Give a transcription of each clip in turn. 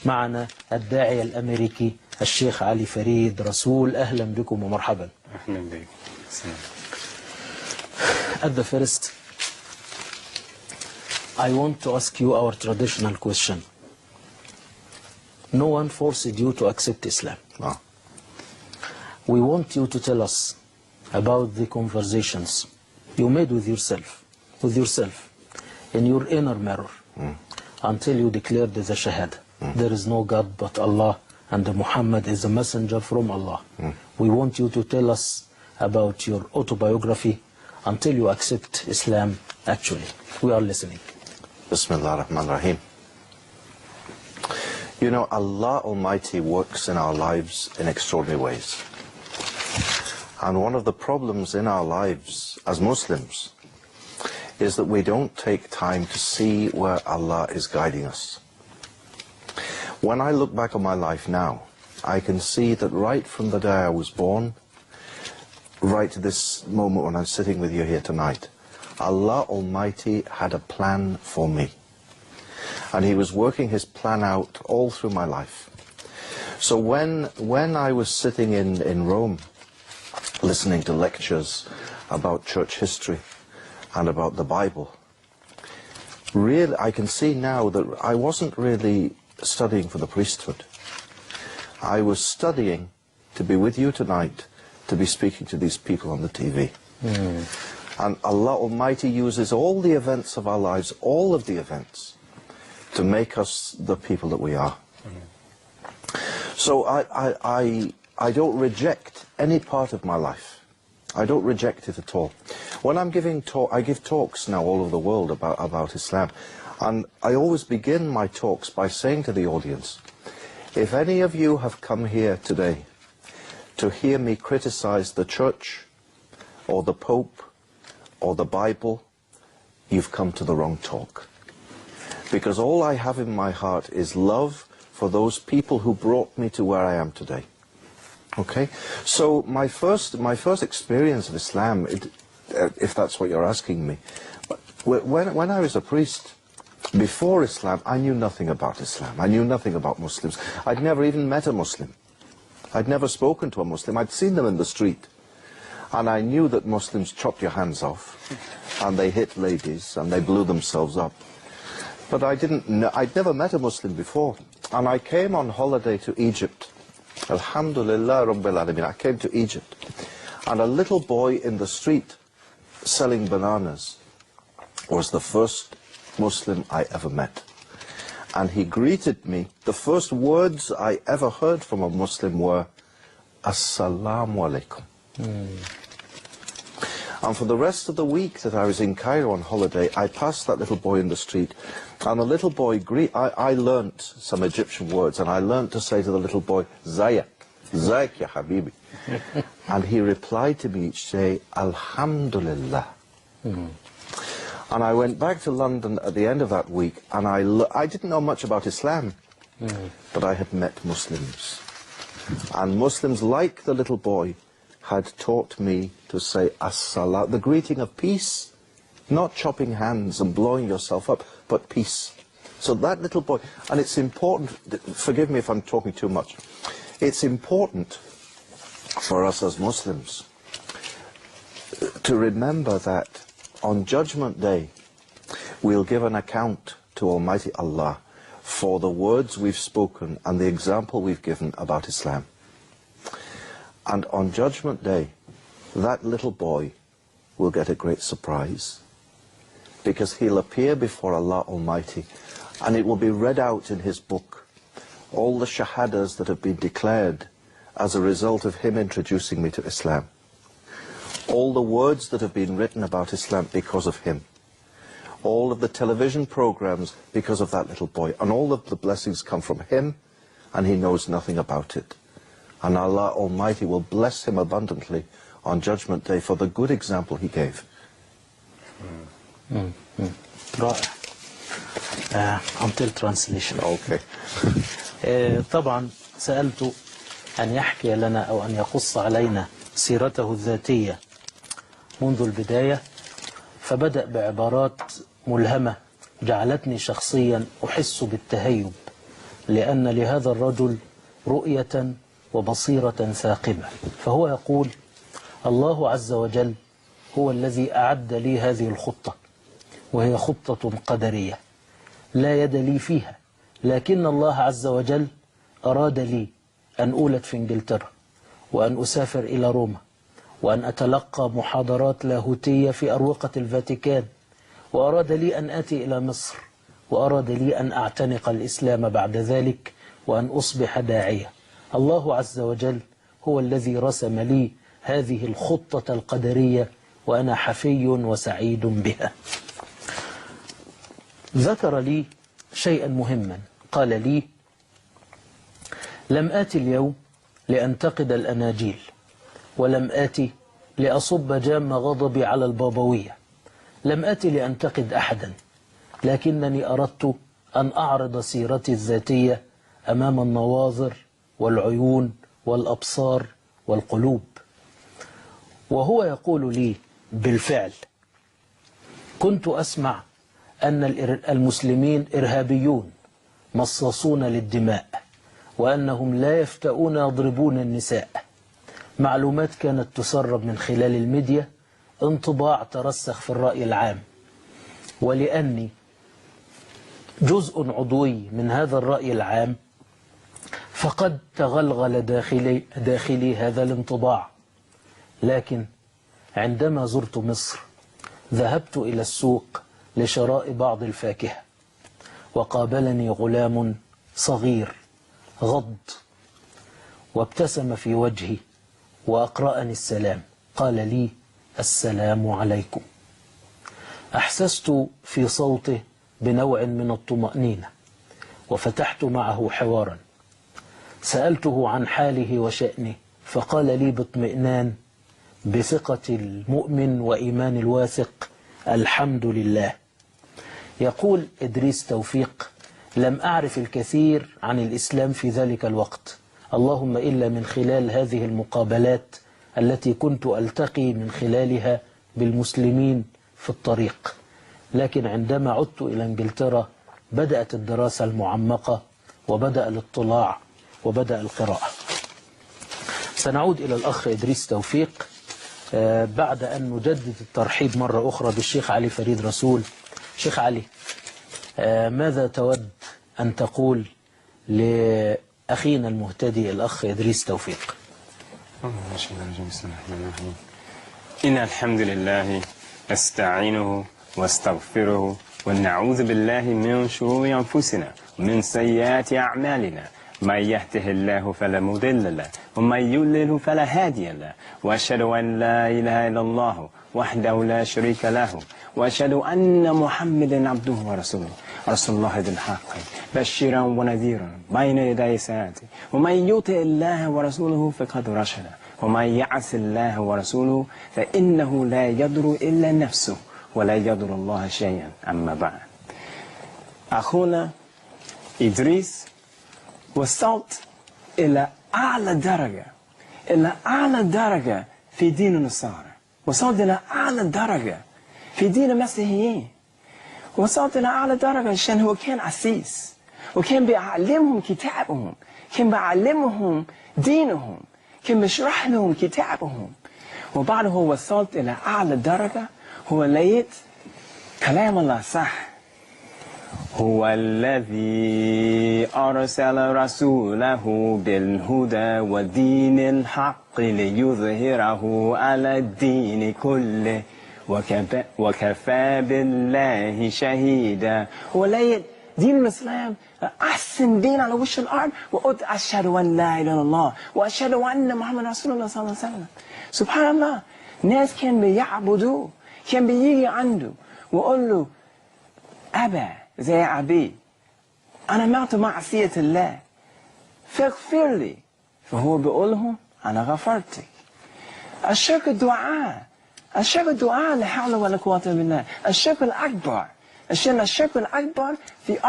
معنا الداعية الأمريكي الشيخ علي فريد رسول. أهلا بكم ومرحبا. أهلا بك. At the first, I want to ask you our traditional question. No one forced you to accept Islam. No. We want you to tell us about the conversations you made with yourself in your inner mirror until you declared the Shahada. There is no God but Allah and Muhammad is a messenger from Allah. We want you to tell us about your autobiography until you accept Islam actually. We are listening. Bismillah ar-Rahman ar-Rahim. You know, Allah Almighty works in our lives in extraordinary ways. And one of the problems in our lives as Muslims is that we don't take time to see where Allah is guiding us. When I look back on my life now, I can see that right from the day I was born, right to this moment when I'm sitting with you here tonight, Allah Almighty had a plan for me. And He was working His plan out all through my life. So when I was sitting in Rome, listening to lectures about church history and about the Bible, really I can see now that I wasn't really studying for the priesthood. I was studying to be with you tonight, to be speaking to these people on the TV. And Allah Almighty uses all the events of our lives, all of the events, to make us the people that we are. So I don't reject any part of my life. I don't reject it at all. When I'm giving I give talks now all over the world about Islam. And I always begin my talks by saying to the audience, if any of you have come here today to hear me criticize the church or the Pope or the Bible, you've come to the wrong talk. Because all I have in my heart is love for those people who brought me to where I am today. Okay? So my first experience of Islam, if that's what you're asking me, when I was a priest, before Islam, I knew nothing about Islam. I knew nothing about Muslims. I'd never even met a Muslim. I'd never spoken to a Muslim. I'd seen them in the street. And I knew that Muslims chopped your hands off, and they hit ladies, and they blew themselves up. But I'd never met a Muslim before. And I came on holiday to Egypt. Alhamdulillah Rabbil Alameen. I came to Egypt. And a little boy in the street selling bananas was the first Muslim I ever met. And he greeted me. The first words I ever heard from a Muslim were, Assalamu alaikum. And for the rest of the week that I was in Cairo on holiday, I passed that little boy in the street. And the little boy, I learnt some Egyptian words, and I learnt to say to the little boy, Zayak, Zayak ya Habibi. And he replied to me each day, Alhamdulillah. And I went back to London at the end of that week, and I didn't know much about Islam, but I had met Muslims. And Muslims, like the little boy, had taught me to say as-salam, the greeting of peace, not chopping hands and blowing yourself up, but peace. So that little boy, and it's important, forgive me if I'm talking too much, it's important for us as Muslims to remember that on Judgment Day we'll give an account to Almighty Allah for the words we've spoken and the example we've given about Islam. And on Judgment Day, that little boy will get a great surprise, because he'll appear before Allah Almighty, and it will be read out in his book, all the shahadas that have been declared as a result of him introducing me to Islam, all the words that have been written about Islam because of him, all of the television programs because of that little boy, and all of the blessings come from him, and he knows nothing about it. And Allah Almighty will bless him abundantly on Judgment Day for the good example he gave. رائع. Until translation. Okay. طبعا سألته أن يحكي لنا أو أن يقص علينا سيرته الذاتية منذ البداية، فبدأ بعبارات ملهمة جعلتني شخصيا أحس بالتهيب لأن لهذا الرجل رؤية وبصيرة ثاقبة. فهو يقول: الله عز وجل هو الذي أعد لي هذه الخطة، وهي خطة قدرية لا يد لي فيها، لكن الله عز وجل أراد لي أن أولد في إنجلترا، وأن أسافر إلى روما، وأن أتلقى محاضرات لاهوتية في أروقة الفاتيكان، وأراد لي أن آتي إلى مصر، وأراد لي أن أعتنق الإسلام بعد ذلك، وأن أصبح داعية. الله عز وجل هو الذي رسم لي هذه الخطة القدرية، وأنا حفي وسعيد بها. ذكر لي شيئا مهما، قال لي: لم آتي اليوم لأنتقد الأناجيل، ولم آتي لأصب جام غضبي على البابوية، لم آتي لأنتقد أحدا، لكنني أردت أن أعرض سيرتي الذاتية أمام النواظر والعيون والأبصار والقلوب. وهو يقول لي: بالفعل كنت أسمع أن المسلمين إرهابيون مصاصون للدماء، وأنهم لا يفتؤون يضربون النساء. معلومات كانت تسرب من خلال الميديا، انطباع ترسخ في الرأي العام، ولأني جزء عضوي من هذا الرأي العام فقد تغلغل داخلي هذا الانطباع. لكن عندما زرت مصر ذهبت إلى السوق لشراء بعض الفاكهة، وقابلني غلام صغير غض، وابتسم في وجهي وأقرأني السلام، قال لي: السلام عليكم. أحسست في صوته بنوع من الطمأنينة، وفتحت معه حوارا. سألته عن حاله وشأنه، فقال لي باطمئنان بثقة المؤمن وإيمان الواثق: الحمد لله. يقول إدريس توفيق: لم أعرف الكثير عن الإسلام في ذلك الوقت، اللهم إلا من خلال هذه المقابلات التي كنت ألتقي من خلالها بالمسلمين في الطريق. لكن عندما عدت إلى إنجلترا بدأت الدراسة المعمقة، وبدأ الاطلاع، وبدأ القراءة. سنعود إلى الأخ إدريس توفيق بعد أن نجدد الترحيب مرة أخرى بالشيخ علي فريد رسول. شيخ علي، ماذا تود أن تقول لأخينا المهتدي الأخ إدريس توفيق؟ بسم الله الرحمن الرحيم. إن الحمد لله أستعينه واستغفره ونعوذ بالله من شرور أنفسنا ومن سيئات أعمالنا، من يهده الله فلا مضل له ومن يضلل فلا هادي له، وأشهد أن لا إله إلا الله وحده لا شريك له، وأشهد أن محمدا عبده ورسوله، رسول الله ذي الحق بشيرا ونذيرا بين يدي ساعته، ومن يطع الله ورسوله فقد رشد، ومن يعص الله ورسوله فإنه لا يضر إلا نفسه ولا يضر الله شيئا. أما بعد، أخونا إدريس وصلت إلى أعلى درجة، إلى أعلى درجة في دين النصارى، وصلت إلى أعلى درجة في دين المسيحيين، وصلت إلى أعلى درجة عشان هو كان عسيس، وكان بيعلمهم كتابهم، كان بيعلمهم دينهم، كان بيشرح لهم كتابهم. وبعد هو وصلت إلى أعلى درجة، هو لقيت كلام الله صح: هو الذي أرسل رسوله بالهدى ودين الحق ليظهره على الدين كله وكفى بالله شهيدا. هو لقيت دين الإسلام أحسن دين على وش الأرض، وقلت أشهد أن لا إله إلا الله وأشهد أن محمد رسول الله صلى الله عليه وسلم. سبحان الله، ناس كان بيعبدوه، كان بيجي عنده وقال له: أبا زي عبيد، أنا معت معصية الله فاغفر لي. فهو بيقول لهم: أنا غفرتك. الشرك الدعاء، الشرك الدعاء لا حول ولا قوة إلا بالله. الشرك الأكبر، الشرك الأكبر في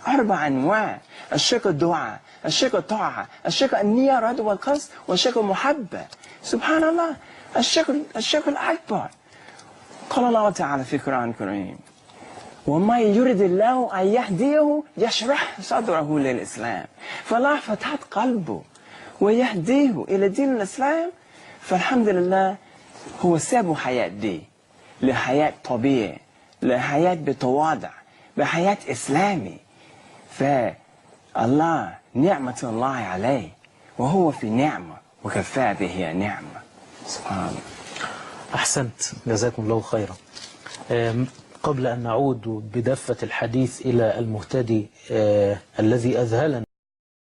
أربع أنواع: الشرك الدعاء، الشرك الطاعة، الشرك النية رد والقصد، والشرك المحبة. سبحان الله، الشرك الأكبر. قال الله تعالى في القرآن الكريم: وما يريد الله أن يهديه يشرح صدره للإسلام، فالله فتح قلبه ويهديه إلى دين الإسلام. فالحمد لله هو ساب حياة دي لحياة طبيعي، لحياة بتواضع، بحياة إسلامي. فالله نعمة الله عليه وهو في نعمة وكفى به نعمة. سبحان الله. أحسنت، جزاكم الله خيرا. قبل أن نعود بدفة الحديث إلى المهتدي الذي أذهلنا